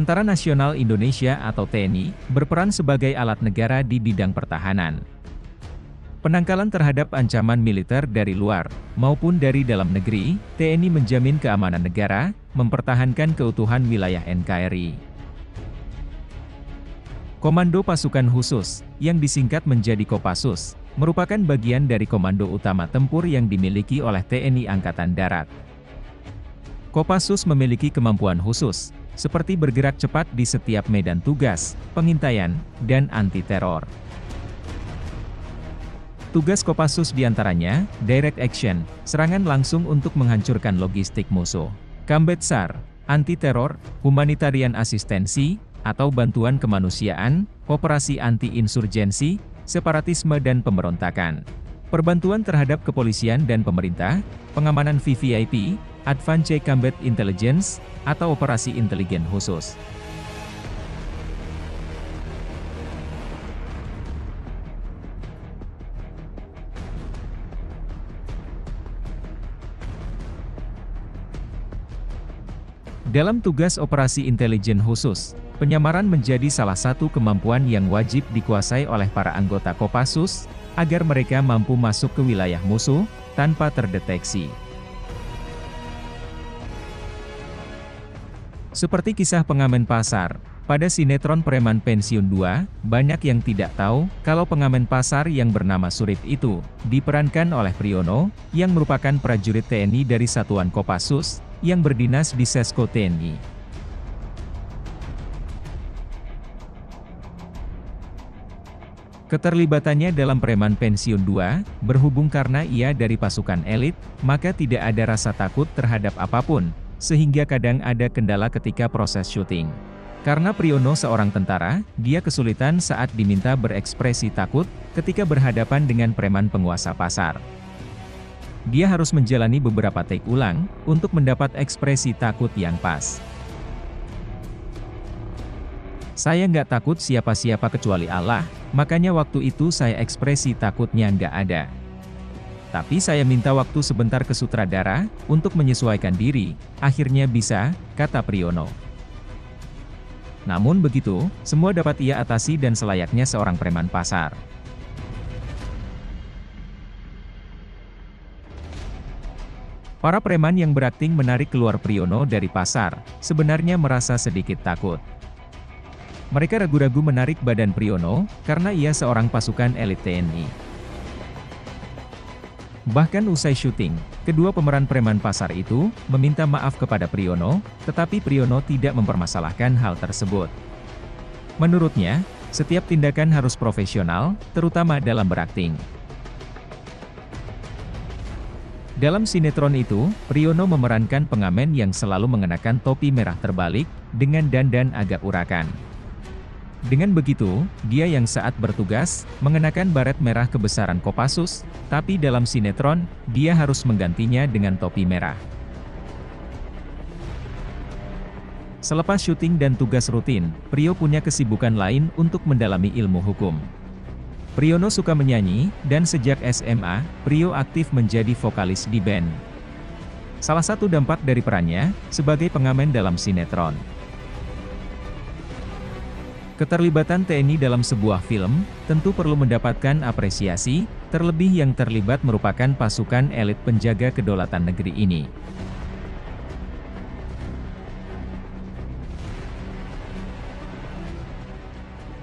Tentara Nasional Indonesia atau TNI, berperan sebagai alat negara di bidang pertahanan. Penangkalan terhadap ancaman militer dari luar, maupun dari dalam negeri, TNI menjamin keamanan negara, mempertahankan keutuhan wilayah NKRI. Komando Pasukan Khusus, yang disingkat menjadi Kopassus, merupakan bagian dari Komando Utama Tempur yang dimiliki oleh TNI Angkatan Darat. Kopassus memiliki kemampuan khusus, seperti bergerak cepat di setiap medan tugas, pengintaian, dan anti-teror. Tugas Kopassus diantaranya, direct action, serangan langsung untuk menghancurkan logistik musuh. Kambetsar, anti-teror, humanitarian asistensi, atau bantuan kemanusiaan, operasi anti-insurgensi, separatisme dan pemberontakan. Perbantuan terhadap kepolisian dan pemerintah, pengamanan VVIP, Advanced Combat Intelligence, atau operasi intelijen khusus. Dalam tugas operasi intelijen khusus, penyamaran menjadi salah satu kemampuan yang wajib dikuasai oleh para anggota Kopassus, agar mereka mampu masuk ke wilayah musuh, tanpa terdeteksi. Seperti kisah pengamen pasar, pada sinetron Preman Pensiun 2, banyak yang tidak tahu, kalau pengamen pasar yang bernama Surip itu, diperankan oleh Priyono, yang merupakan prajurit TNI dari Satuan Kopassus, yang berdinas di Sesko TNI. Keterlibatannya dalam Preman Pensiun 2, berhubung karena ia dari pasukan elit, maka tidak ada rasa takut terhadap apapun, sehingga kadang ada kendala ketika proses syuting. Karena Priyono seorang tentara, dia kesulitan saat diminta berekspresi takut, ketika berhadapan dengan preman penguasa pasar. Dia harus menjalani beberapa take ulang, untuk mendapat ekspresi takut yang pas. Saya nggak takut siapa-siapa kecuali Allah, makanya waktu itu saya ekspresi takutnya nggak ada. Tapi saya minta waktu sebentar ke sutradara, untuk menyesuaikan diri, akhirnya bisa, kata Priyono. Namun begitu, semua dapat ia atasi dan selayaknya seorang preman pasar. Para preman yang berakting menarik keluar Priyono dari pasar, sebenarnya merasa sedikit takut. Mereka ragu-ragu menarik badan Priyono, karena ia seorang pasukan elit TNI. Bahkan usai syuting, kedua pemeran preman pasar itu, meminta maaf kepada Priyono, tetapi Priyono tidak mempermasalahkan hal tersebut. Menurutnya, setiap tindakan harus profesional, terutama dalam berakting. Dalam sinetron itu, Priyono memerankan pengamen yang selalu mengenakan topi merah terbalik, dengan dandan agak urakan. Dengan begitu, dia yang saat bertugas, mengenakan baret merah kebesaran Kopassus, tapi dalam sinetron, dia harus menggantinya dengan topi merah. Selepas syuting dan tugas rutin, Priyo punya kesibukan lain untuk mendalami ilmu hukum. Priyono suka menyanyi, dan sejak SMA, Priyo aktif menjadi vokalis di band. Salah satu dampak dari perannya, sebagai pengamen dalam sinetron. Keterlibatan TNI dalam sebuah film, tentu perlu mendapatkan apresiasi, terlebih yang terlibat merupakan pasukan elit penjaga kedaulatan negeri ini.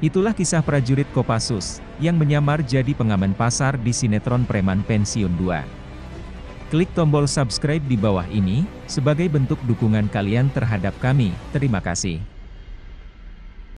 Itulah kisah prajurit Kopassus, yang menyamar jadi pengamen pasar di sinetron Preman Pensiun 2. Klik tombol subscribe di bawah ini, sebagai bentuk dukungan kalian terhadap kami. Terima kasih.